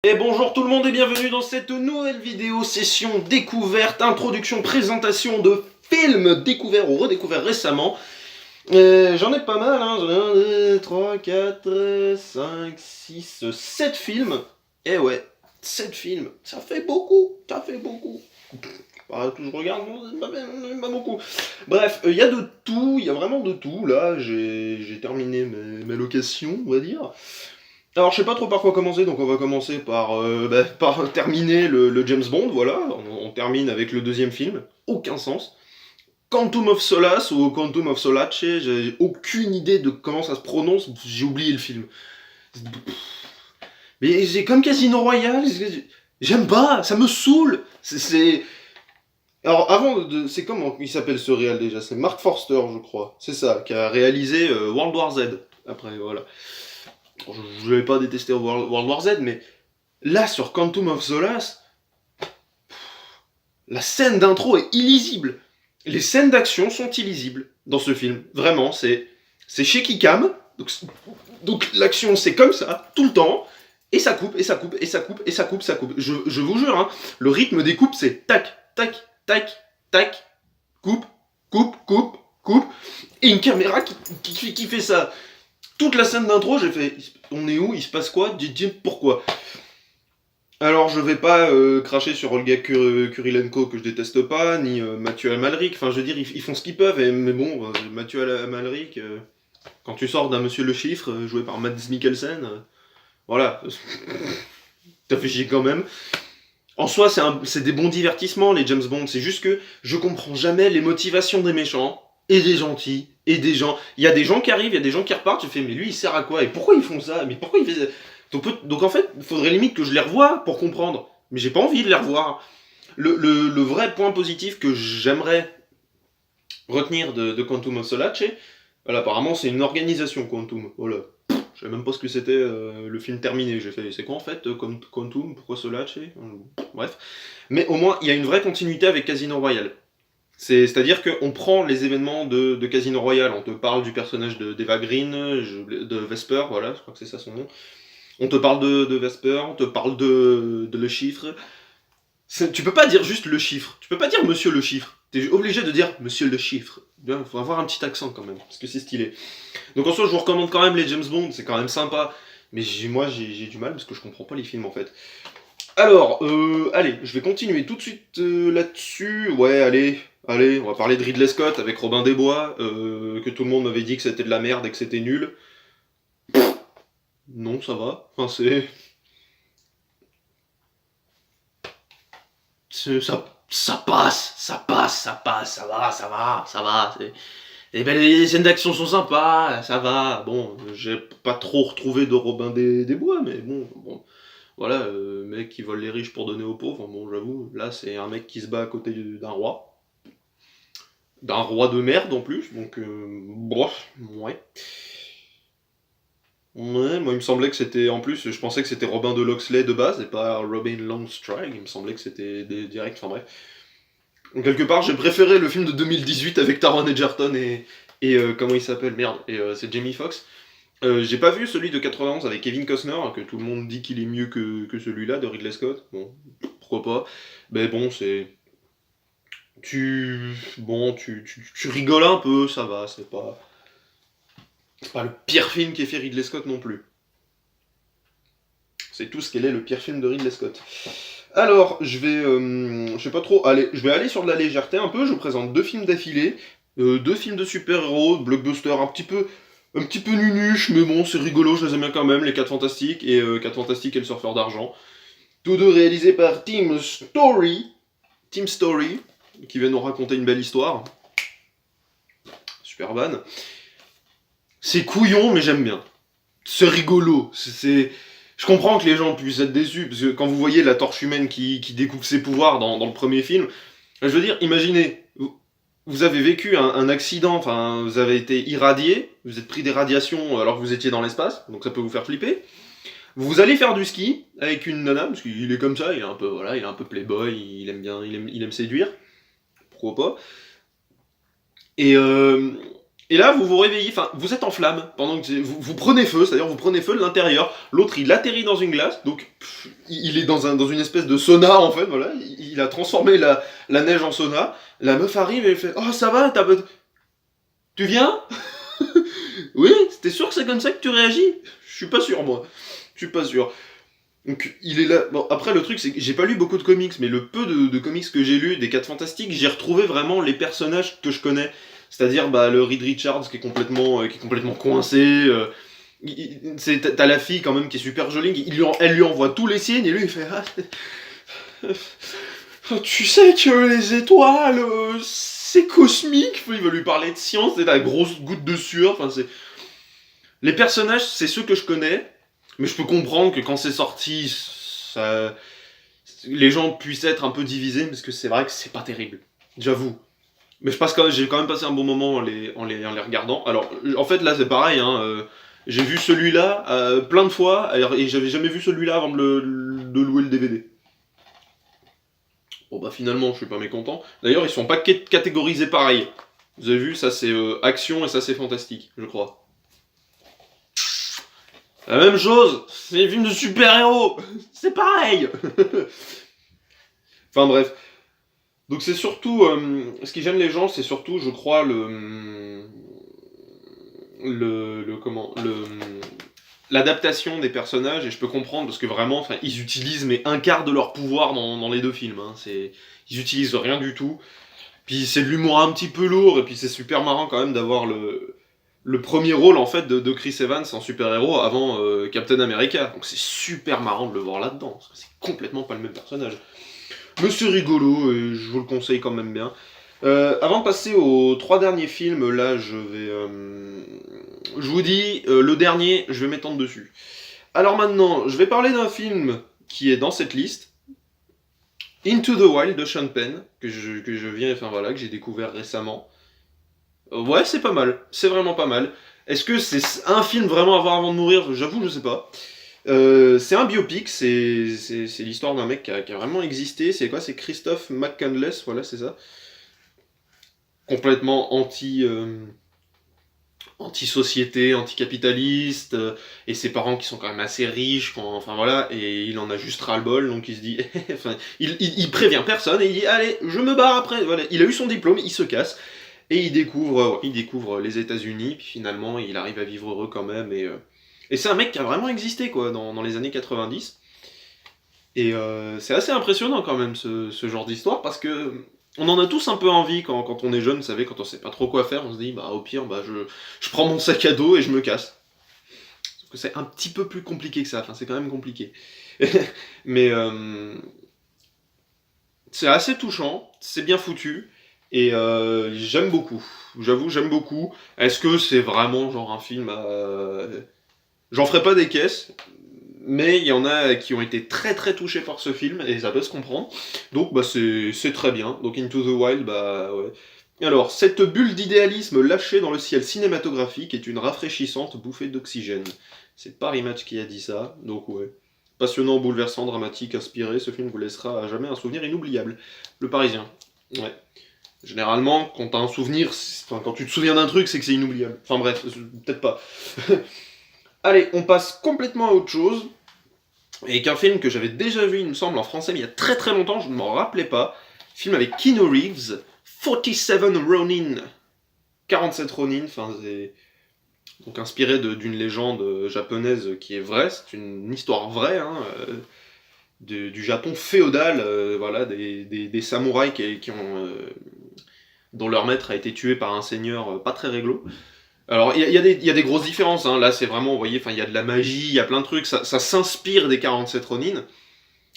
Et bonjour tout le monde et bienvenue dans cette nouvelle vidéo, session découverte, introduction, présentation de films découverts ou redécouverts récemment. J'en ai pas mal, hein, j'en ai 1, 2, 3, 4, 5, 6, 7 films. Et ouais, 7 films, ça fait beaucoup, ça fait beaucoup. Bah, je regarde, non, c'est pas beaucoup. Bref, il y a de tout, il y a vraiment de tout. Là, j'ai terminé mes locations, on va dire. Alors, je sais pas trop par quoi commencer, donc on va commencer par terminer le James Bond, voilà. On termine avec le deuxième film. Aucun sens. Quantum of Solace ou Quantum of Solace, j'ai aucune idée de comment ça se prononce, j'ai oublié le film. Mais c'est comme Casino Royale, j'aime pas, ça me saoule. Alors, avant de. C'est comment il s'appelle ce réal déjà? C'est Mark Forster, je crois. C'est ça, qui a réalisé World War Z. Après, voilà. Je vais pas détester World War Z, mais là, sur Quantum of Solace, la scène d'intro est illisible. Les scènes d'action sont illisibles dans ce film. Vraiment, c'est shaky cam. Donc l'action, c'est comme ça, tout le temps. Et ça coupe, et ça coupe, et ça coupe, et ça coupe, ça coupe. Je vous jure, hein, le rythme des coupes, c'est tac, tac, tac, tac, coupe, coupe, coupe, coupe. Et une caméra qui fait ça. Toute la scène d'intro, j'ai fait, on est où? Il se passe quoi? Dites pourquoi? Alors, je vais pas cracher sur Olga Kurilenko, que je déteste pas, ni Mathieu Amalric. Enfin, je veux dire, ils font ce qu'ils peuvent, mais bon, Mathieu Amalric, quand tu sors d'un Monsieur le Chiffre, joué par Mads Mikkelsen, voilà, t'as fait chier quand même. En soi, c'est des bons divertissements, les James Bond. C'est juste que je comprends jamais les motivations des méchants, et des gentils, et des gens. Il y a des gens qui arrivent, il y a des gens qui repartent, tu fais, mais lui, il sert à quoi? Et pourquoi ils font ça? Mais pourquoi ils font ça? Donc en fait, il faudrait limite que je les revoie pour comprendre. Mais j'ai pas envie de les revoir. Le vrai point positif que j'aimerais retenir de Quantum of Solace, voilà, apparemment c'est une organisation Quantum. Voilà. Je savais même pas ce que c'était le film terminé. J'ai fait, c'est quoi en fait Quantum? Pourquoi Solace? Bref. Mais au moins, il y a une vraie continuité avec Casino Royale. C'est-à-dire qu'on prend les événements de Casino Royale, on te parle du personnage d'Eva Green, de Vesper, voilà, je crois que c'est ça son nom. On te parle de Vesper, on te parle de le chiffre. Tu peux pas dire juste le chiffre, tu peux pas dire monsieur le chiffre. T'es obligé de dire monsieur le chiffre. Il faut avoir un petit accent quand même, parce que c'est stylé. Donc en soi, je vous recommande quand même les James Bond, c'est quand même sympa. Mais moi, j'ai du mal parce que je comprends pas les films en fait. Alors, allez, je vais continuer tout de suite là-dessus. Ouais, allez, on va parler de Ridley Scott avec Robin des Bois, que tout le monde m'avait dit que c'était de la merde et que c'était nul. Non, ça va. Enfin, ça passe, ça va. Les scènes d'action sont sympas, ça va. Bon, j'ai pas trop retrouvé de Robin des Bois, mais bon. Voilà, mec qui vole les riches pour donner aux pauvres, bon j'avoue, là c'est un mec qui se bat à côté d'un roi. D'un roi de merde en plus, donc bref, ouais. Ouais, moi il me semblait que c'était, en plus je pensais que c'était Robin de Loxley de base et pas Robin Longstride, il me semblait que c'était des directs, enfin bref. Donc, quelque part j'ai préféré le film de 2018 avec Taron Egerton et comment il s'appelle, merde, et c'est Jamie Foxx. J'ai pas vu celui de 91 avec Kevin Costner, que tout le monde dit qu'il est mieux que celui-là de Ridley Scott. Bon, pourquoi pas. Mais bon, tu rigoles un peu, ça va, c'est pas le pire film qu'ait fait Ridley Scott non plus. C'est tout ce qu'elle est le pire film de Ridley Scott. Alors, je sais pas trop, allez, je vais aller sur de la légèreté un peu, je vous présente deux films d'affilée, deux films de super-héros, blockbuster un petit peu nunuche, mais bon, c'est rigolo, je les aime bien quand même, les 4 Fantastiques, et 4 Fantastiques et le Surfeur d'Argent. Tous deux réalisés par Team Story, qui vient nous raconter une belle histoire. Super van. C'est couillon, mais j'aime bien. C'est rigolo. Je comprends que les gens puissent être déçus, parce que quand vous voyez la torche humaine qui découpe ses pouvoirs dans le premier film, je veux dire, imaginez, vous avez vécu un accident, enfin, vous avez été irradié, vous êtes pris des radiations alors que vous étiez dans l'espace, donc ça peut vous faire flipper. Vous allez faire du ski avec une nana, parce qu'il est comme ça, il est un peu playboy, il aime bien, il aime séduire, pourquoi pas. Et Et là, vous vous réveillez, enfin, vous êtes en flamme, pendant que vous prenez feu, c'est-à-dire vous prenez feu de l'intérieur, l'autre il atterrit dans une glace, donc il est dans une espèce de sauna en fait, voilà, il a transformé la neige en sauna, la meuf arrive et elle fait « Oh ça va, tu viens ?» Oui, t'es sûr que c'est comme ça que tu réagis? Je suis pas sûr moi, je suis pas sûr. Donc il est là. Bon, après le truc c'est que j'ai pas lu beaucoup de comics, mais le peu de comics que j'ai lu, des 4 Fantastiques, j'ai retrouvé vraiment les personnages que je connais. C'est-à-dire bah, le Reed Richards qui est complètement coincé. T'as la fille quand même qui est super jolie, elle lui envoie tous les signes et lui il fait tu sais que les étoiles, c'est cosmique. Il va lui parler de science, c'est la grosse goutte de sueur. Enfin, les personnages, c'est ceux que je connais, mais je peux comprendre que quand c'est sorti, les gens puissent être un peu divisés, parce que c'est vrai que c'est pas terrible. J'avoue. Mais j'ai quand même passé un bon moment en les regardant. Alors, en fait, là, c'est pareil. Hein, j'ai vu celui-là plein de fois, et j'avais jamais vu celui-là avant de louer le DVD. Bon, bah finalement, je suis pas mécontent. D'ailleurs, ils sont pas catégorisés pareil. Vous avez vu, ça c'est action et ça c'est fantastique, je crois. La même chose, c'est des films de super-héros, c'est pareil. Enfin bref. Donc c'est surtout, ce qui gêne les gens, c'est surtout, je crois, l'adaptation des personnages, et je peux comprendre parce que vraiment, enfin, ils utilisent mais un quart de leur pouvoir dans les deux films. Hein. Ils utilisent rien du tout. Puis c'est de l'humour un petit peu lourd, et puis c'est super marrant quand même d'avoir le premier rôle en fait de Chris Evans en super-héros avant Captain America. Donc c'est super marrant de le voir là-dedans, parce que c'est complètement pas le même personnage. Mais c'est rigolo, et je vous le conseille quand même bien. Avant de passer aux 3 derniers films, là je vous dis, le dernier, je vais m'étendre dessus. Alors maintenant, je vais parler d'un film qui est dans cette liste. Into the Wild de Sean Penn, que j'ai découvert récemment. Ouais, c'est pas mal, c'est vraiment pas mal. Est-ce que c'est un film vraiment à voir avant de mourir? J'avoue, je sais pas. C'est un biopic, c'est l'histoire d'un mec qui a vraiment existé. C'est quoi? C'est Christophe McCandless, voilà, c'est ça. Complètement anti-société, anticapitaliste, et ses parents qui sont quand même assez riches, enfin voilà, et il en a juste ras-le-bol, donc il se dit, enfin, il prévient personne, et il dit, allez, je me barre après, voilà, il a eu son diplôme, il se casse, et il découvre les États-Unis, puis finalement, il arrive à vivre heureux quand même, et c'est un mec qui a vraiment existé, quoi, dans les années 90, et c'est assez impressionnant quand même, ce genre d'histoire, parce que on en a tous un peu envie quand on est jeune, vous savez, quand on sait pas trop quoi faire, on se dit, bah au pire, bah je prends mon sac à dos et je me casse. Sauf que c'est un petit peu plus compliqué que ça, enfin c'est quand même compliqué. Mais c'est assez touchant, c'est bien foutu, et j'aime beaucoup. J'avoue, j'aime beaucoup. Est-ce que c'est vraiment genre un film à... J'en ferai pas des caisses, mais il y en a qui ont été très très touchés par ce film, et ça peut se comprendre. Donc bah c'est très bien. Donc Into the Wild, bah ouais. Alors, cette bulle d'idéalisme lâchée dans le ciel cinématographique est une rafraîchissante bouffée d'oxygène. C'est Paris Match qui a dit ça, donc ouais. Passionnant, bouleversant, dramatique, inspiré, ce film vous laissera à jamais un souvenir inoubliable. Le Parisien. Ouais. Généralement, quand t'as un souvenir, quand tu te souviens d'un truc, c'est que c'est inoubliable. Enfin bref, peut-être pas. Allez, on passe complètement à autre chose. Et qu'un film que j'avais déjà vu, il me semble, en français, mais il y a très très longtemps, je ne m'en rappelais pas. Film avec Keanu Reeves, 47 Ronin. 47 Ronin, enfin c'est... Donc inspiré d'une légende japonaise qui est vraie, c'est une histoire vraie, hein, du Japon féodal, voilà, des samouraïs dont leur maître a été tué par un seigneur pas très réglo. Alors, il y a des grosses différences, hein. Là c'est vraiment, vous voyez, il y a de la magie, il y a plein de trucs, ça s'inspire des 47 Ronin,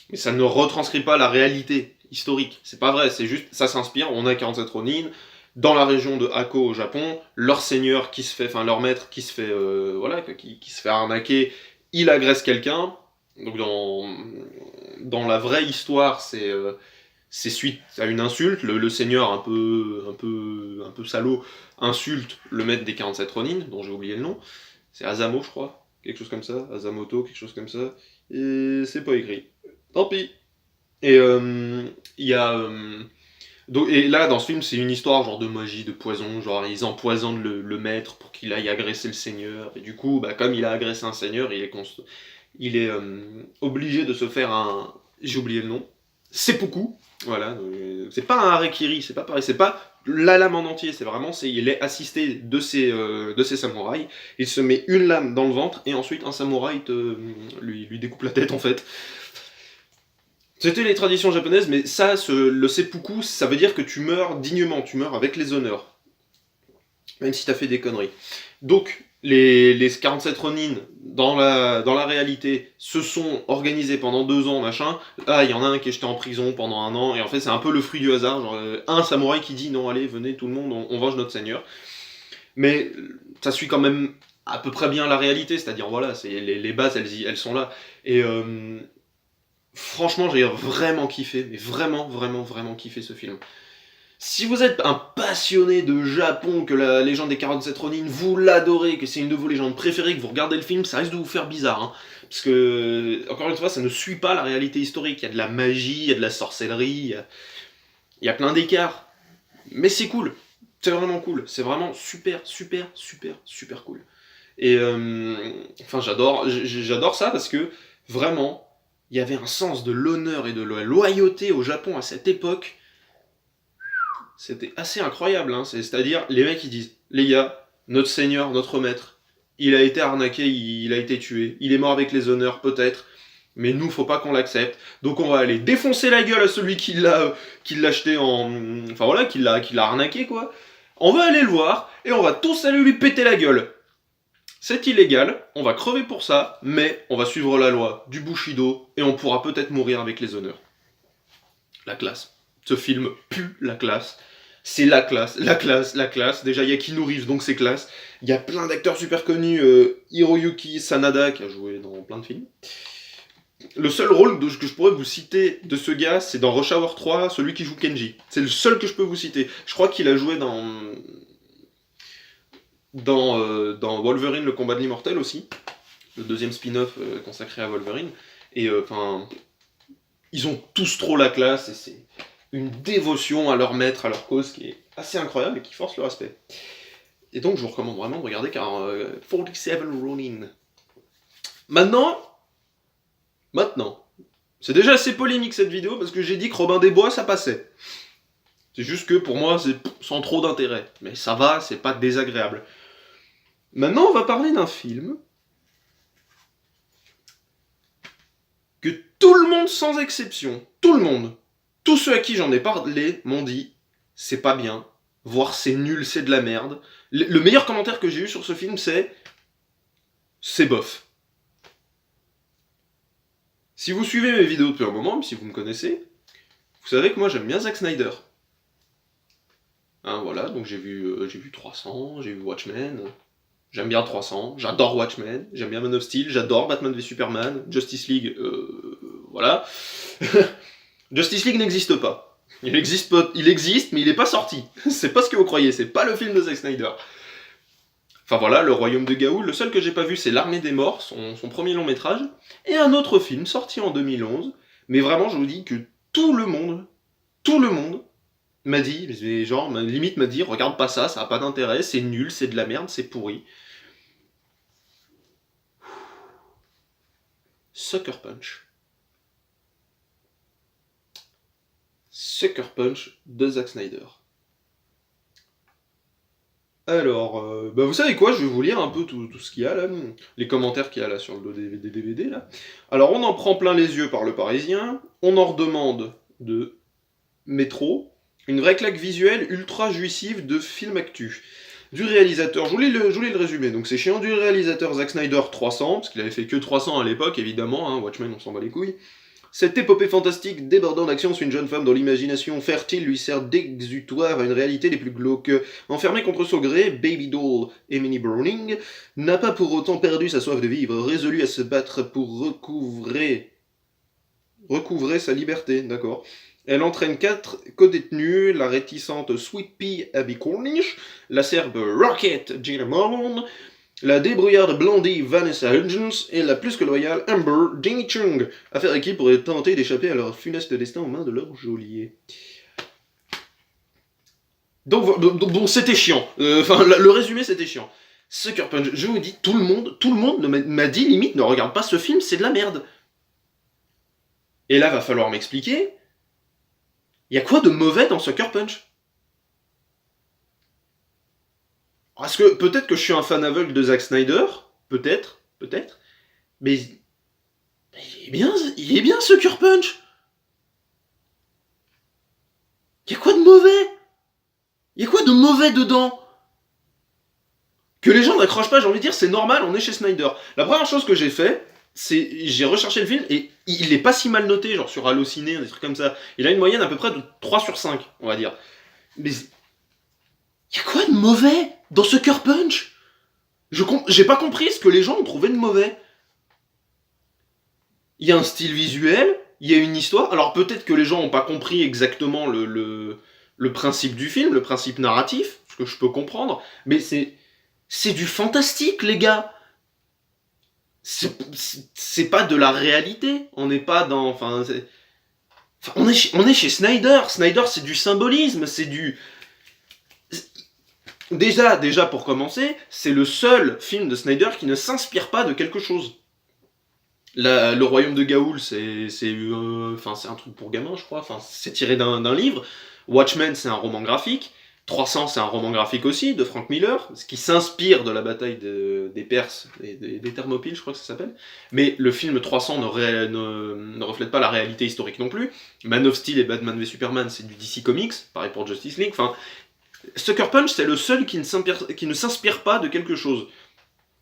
mais ça ne retranscrit pas la réalité historique. C'est pas vrai, c'est juste, ça s'inspire, on a 47 Ronin, dans la région de Hako au Japon, leur seigneur qui se fait, enfin leur maître qui se fait, voilà, qui se fait arnaquer, il agresse quelqu'un, donc dans la vraie histoire, c'est suite à une insulte, le seigneur un peu salaud insulte le maître des 47 Ronin, dont j'ai oublié le nom, c'est Asamo je crois, quelque chose comme ça, Asamoto, quelque chose comme ça, et c'est pas écrit. Tant pis. Et il y a Donc, et là, dans ce film, c'est une histoire genre de magie, de poison, genre ils empoisonnent le maître pour qu'il aille agresser le seigneur. Et du coup, bah, comme il a agressé un seigneur, il est obligé de se faire un... J'ai oublié le nom. Seppuku. Voilà. C'est pas un harakiri, c'est pas pareil. C'est pas la lame en entier, c'est vraiment... il est assisté de ses samouraïs. Il se met une lame dans le ventre et ensuite un samouraï lui découpe la tête en fait. C'était les traditions japonaises, mais ça, le seppuku, ça veut dire que tu meurs dignement, tu meurs avec les honneurs. Même si t'as fait des conneries. Donc, les 47 Ronin, dans la réalité, se sont organisés pendant 2 ans, machin. Là, il y en a un qui est jeté en prison pendant 1 an, et en fait, c'est un peu le fruit du hasard. Genre, un samouraï qui dit, non, allez, venez, tout le monde, on venge notre seigneur. Mais ça suit quand même à peu près bien la réalité, c'est-à-dire, voilà, les bases, elles sont là. Et... franchement, j'ai vraiment kiffé, mais vraiment, vraiment, vraiment kiffé ce film. Si vous êtes un passionné de Japon, que la légende des 47 Ronin, vous l'adorez, que c'est une de vos légendes préférées, que vous regardez le film, ça risque de vous faire bizarre. Hein, parce que, encore une fois, ça ne suit pas la réalité historique. Il y a de la magie, il y a de la sorcellerie, il y a plein d'écarts. Mais c'est cool. C'est vraiment cool. C'est vraiment super, super, super, super cool. Et enfin, j'adore ça parce que, vraiment, il y avait un sens de l'honneur et de la loyauté au Japon à cette époque. C'était assez incroyable, hein. C'est-à-dire, les mecs ils disent, les gars, notre seigneur, notre maître, il a été arnaqué, il a été tué, il est mort avec les honneurs peut-être, mais nous faut pas qu'on l'accepte, donc on va aller défoncer la gueule à celui qui l'a acheté en... Enfin voilà, qui l'a arnaqué quoi. On va aller le voir, et on va tous aller lui péter la gueule. C'est illégal, on va crever pour ça, mais on va suivre la loi du Bushido, et on pourra peut-être mourir avec les honneurs. La classe. Ce film pue la classe. C'est la classe, la classe, la classe. Déjà, il y a Keanu Reeves, donc c'est classe. Il y a plein d'acteurs super connus. Hiroyuki Sanada, qui a joué dans plein de films. Le seul rôle que je pourrais vous citer de ce gars, c'est dans Rush Hour 3, celui qui joue Kenji. C'est le seul que je peux vous citer. Je crois qu'il a joué dans Wolverine, le combat de l'immortel aussi. Le deuxième spin-off consacré à Wolverine. Et enfin... ils ont tous trop la classe, et c'est une dévotion à leur maître, à leur cause, qui est assez incroyable et qui force le respect. Et donc je vous recommande vraiment de regarder 47 Ronin. Maintenant, c'est déjà assez polémique cette vidéo, parce que j'ai dit que Robin des Bois, ça passait. C'est juste que pour moi, c'est sans trop d'intérêt. Mais ça va, c'est pas désagréable. Maintenant, on va parler d'un film que tout le monde, sans exception, tout le monde, tous ceux à qui j'en ai parlé m'ont dit « c'est pas bien », voire « c'est nul, c'est de la merde ». Le meilleur commentaire que j'ai eu sur ce film, c'est « c'est bof ». Si vous suivez mes vidéos depuis un moment, même si vous me connaissez, vous savez que moi j'aime bien Zack Snyder. Hein, voilà, donc j'ai vu 300, j'ai vu Watchmen, j'aime bien 300, j'adore Watchmen, j'aime bien Man of Steel, j'adore Batman v Superman, Justice League, voilà. Justice League n'existe pas. Il existe, mais il n'est pas sorti. C'est pas ce que vous croyez, c'est pas le film de Zack Snyder. Enfin voilà, Le Royaume de Gaoul, le seul que j'ai pas vu c'est L'Armée des Morts, son premier long métrage, et un autre film sorti en 2011, mais vraiment je vous dis que tout le monde m'a dit, genre limite m'a dit, regarde pas ça, ça a pas d'intérêt, c'est nul, c'est de la merde, c'est pourri. Sucker Punch. Sucker Punch de Zack Snyder. Alors, vous savez quoi, je vais vous lire un peu tout ce qu'il y a là, les commentaires qu'il y a là sur le dos des DVD là. Alors on en prend plein les yeux par Le Parisien, on en redemande de Métro, une vraie claque visuelle ultra jouissive de film actu. Du réalisateur, je voulais le résumer, donc c'est chiant, du réalisateur Zack Snyder 300, parce qu'il avait fait que 300 à l'époque évidemment, hein, Watchmen on s'en bat les couilles. Cette épopée fantastique débordant d'action sur une jeune femme dont l'imagination fertile lui sert d'exutoire à une réalité des plus glauques. Enfermée contre son gré, Baby Doll, Emily Browning, n'a pas pour autant perdu sa soif de vivre, résolue à se battre pour recouvrer sa liberté, d'accord. Elle entraîne 4 co-détenus, la réticente Sweet Pea Abby Cornish, la serbe Rocket Gina Marlon, la débrouillarde Blondie Vanessa Hudgens et la plus que loyale Amber Jenny Chung, à faire équipe pour tenter d'échapper à leur funeste destin aux mains de leur geôlier. Donc bon, c'était chiant. Enfin, le résumé, c'était chiant. Sucker Punch, je vous dis, tout le monde m'a dit limite, ne regarde pas ce film, c'est de la merde. Et là, va falloir m'expliquer, il y a quoi de mauvais dans Sucker Punch? Parce que peut-être que je suis un fan aveugle de Zack Snyder, peut-être, mais il est bien Sucker Punch. Il y a quoi de mauvais? Il y a quoi de mauvais dedans? Que les gens n'accrochent pas, j'ai envie de dire, c'est normal, on est chez Snyder. La première chose que j'ai fait, c'est j'ai recherché le film et il est pas si mal noté, genre sur Allociné, des trucs comme ça. Il a une moyenne à peu près de 3 sur 5, on va dire. Mais il y a quoi de mauvais dans Sucker Punch? J'ai pas compris ce que les gens ont trouvé de mauvais. Il y a un style visuel, il y a une histoire. Alors peut-être que les gens n'ont pas compris exactement le principe du film, le principe narratif, ce que je peux comprendre, mais c'est du fantastique, les gars. C'est pas de la réalité. On n'est pas dans. On est chez Snyder. Snyder, c'est du symbolisme, c'est du. Déjà, pour commencer, c'est le seul film de Snyder qui ne s'inspire pas de quelque chose. Le Royaume de Gaoul, c'est un truc pour gamins, je crois. Enfin, c'est tiré d'un livre. Watchmen, c'est un roman graphique. 300, c'est un roman graphique aussi, de Frank Miller, ce qui s'inspire de la bataille des Perses et des Thermopyles, je crois que ça s'appelle. Mais le film 300 ne reflète pas la réalité historique non plus. Man of Steel et Batman v Superman, c'est du DC Comics, pareil pour Justice League. Enfin, Sucker Punch, c'est le seul qui ne s'inspire pas de quelque chose.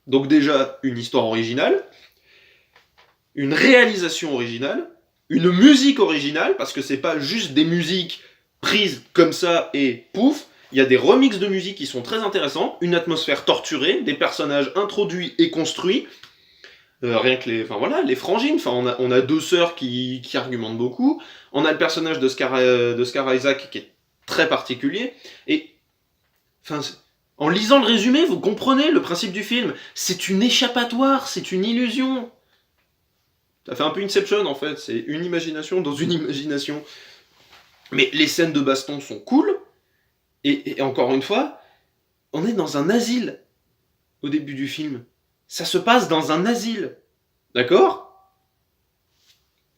Donc déjà, une histoire originale, une réalisation originale, une musique originale, parce que c'est pas juste des musiques prises comme ça et pouf. Il y a des remixes de musique qui sont très intéressants, une atmosphère torturée, des personnages introduits et construits. Rien que les frangines. Enfin, on a deux sœurs qui argumentent beaucoup. On a le personnage de Scar Isaac qui est très particulier. Et enfin, en lisant le résumé, vous comprenez le principe du film. C'est une échappatoire, c'est une illusion. Ça fait un peu Inception en fait, c'est une imagination dans une imagination. Mais les scènes de baston sont cool, et encore une fois, on est dans un asile au début du film. Ça se passe dans un asile. D'accord?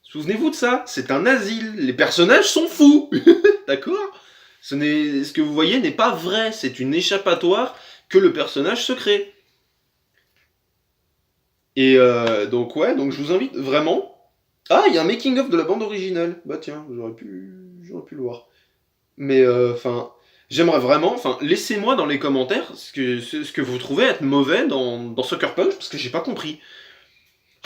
Souvenez-vous de ça, c'est un asile. Les personnages sont fous. D'accord? Ce que vous voyez n'est pas vrai, c'est une échappatoire que le personnage se crée. Et donc je vous invite vraiment. Ah, il y a un making of de la bande originale. Bah tiens, j'aurais pu le voir. Mais j'aimerais vraiment. Enfin, laissez-moi dans les commentaires ce que vous trouvez être mauvais dans Sucker Punch, parce que j'ai pas compris.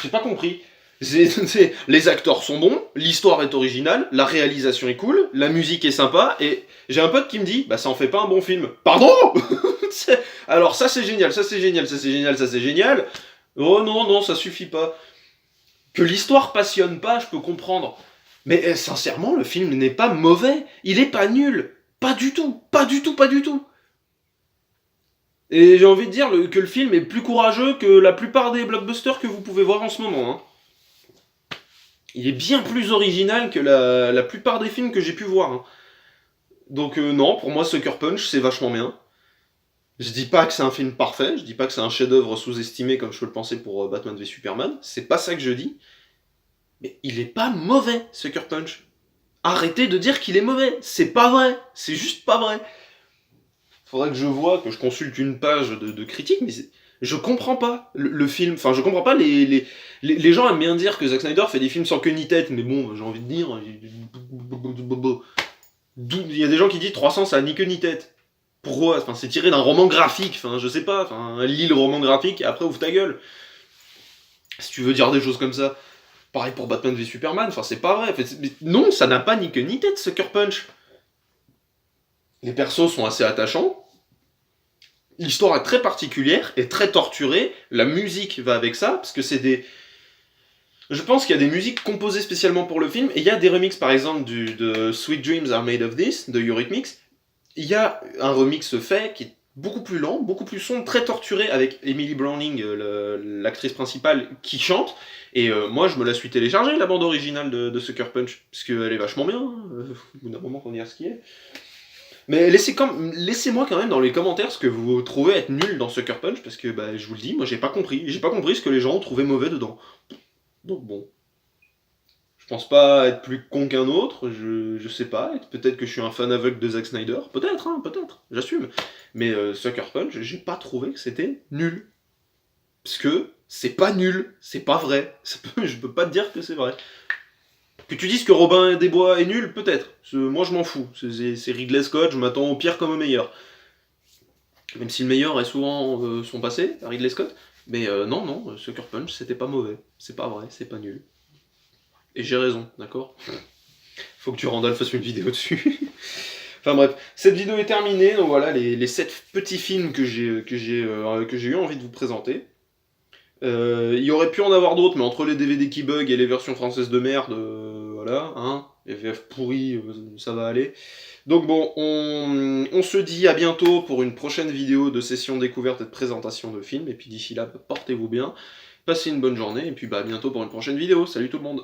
J'ai pas compris. Les acteurs sont bons, l'histoire est originale, la réalisation est cool, la musique est sympa, et j'ai un pote qui me dit, bah ça en fait pas un bon film. Pardon? Alors ça c'est génial, ça c'est génial, ça c'est génial, ça c'est génial. Oh non, ça suffit pas. Que l'histoire passionne pas, je peux comprendre. Mais sincèrement, le film n'est pas mauvais, il est pas nul. Pas du tout, pas du tout, pas du tout. Et j'ai envie de dire que le film est plus courageux que la plupart des blockbusters que vous pouvez voir en ce moment. Hein. Il est bien plus original que la plupart des films que j'ai pu voir. Hein. Donc non, pour moi Sucker Punch c'est vachement bien. Je dis pas que c'est un film parfait, je dis pas que c'est un chef-d'œuvre sous-estimé comme je peux le penser pour Batman v Superman, c'est pas ça que je dis. Mais il est pas mauvais, Sucker Punch. Arrêtez de dire qu'il est mauvais, c'est pas vrai, c'est juste pas vrai. Faudrait que je consulte une page de critique, mais je comprends pas le film. Enfin, je comprends pas les gens aiment bien dire que Zack Snyder fait des films sans queue ni tête, mais bon, j'ai envie de dire. Il y a des gens qui disent 300 ça a ni queue ni tête. Pourquoi? Enfin, c'est tiré d'un roman graphique, enfin, je sais pas, enfin, lis le roman graphique et après ouvre ta gueule. Si tu veux dire des choses comme ça. Pareil pour Batman v Superman, enfin, c'est pas vrai. Non, ça n'a pas ni queue ni tête, Sucker Punch. Les persos sont assez attachants. L'histoire est très particulière et très torturée. La musique va avec ça, parce que c'est des. Je pense qu'il y a des musiques composées spécialement pour le film, et il y a des remixes par exemple de Sweet Dreams Are Made of This, de Eurythmics. Il y a un remix fait qui est beaucoup plus lent, beaucoup plus sombre, très torturé, avec Emily Browning, l'actrice principale, qui chante. Et moi, je me la suis téléchargée, la bande originale de Sucker Punch, parce qu'elle est vachement bien, au bout d'un moment qu'on y a ce qui est. Mais laissez-moi quand même dans les commentaires ce que vous trouvez être nul dans Sucker Punch, parce que bah, je vous le dis, moi j'ai pas compris. J'ai pas compris ce que les gens ont trouvé mauvais dedans. Donc bon. Je pense pas être plus con qu'un autre, je sais pas. Peut-être que je suis un fan aveugle de Zack Snyder. Peut-être, hein, peut-être. J'assume. Mais Sucker Punch, j'ai pas trouvé que c'était nul. Parce que c'est pas nul, c'est pas vrai. Je peux pas te dire que c'est vrai. Que tu dises que Robin des Bois est nul, peut-être. Moi je m'en fous. C'est Ridley Scott, je m'attends au pire comme au meilleur. Même si le meilleur est souvent son passé, Ridley Scott. Mais non, Sucker Punch, c'était pas mauvais. C'est pas vrai, c'est pas nul. Et j'ai raison, d'accord? Faut que tu Randall fasse une vidéo dessus. Enfin bref, cette vidéo est terminée, donc voilà les 7 petits films que j'ai eu envie de vous présenter. Il y aurait pu en avoir d'autres, mais entre les DVD qui bug et les versions françaises de merde, voilà, hein, les VF pourris, ça va aller. Donc bon, on se dit à bientôt pour une prochaine vidéo de session découverte et de présentation de films, et puis d'ici là, portez-vous bien, passez une bonne journée, et puis bah à bientôt pour une prochaine vidéo. Salut tout le monde!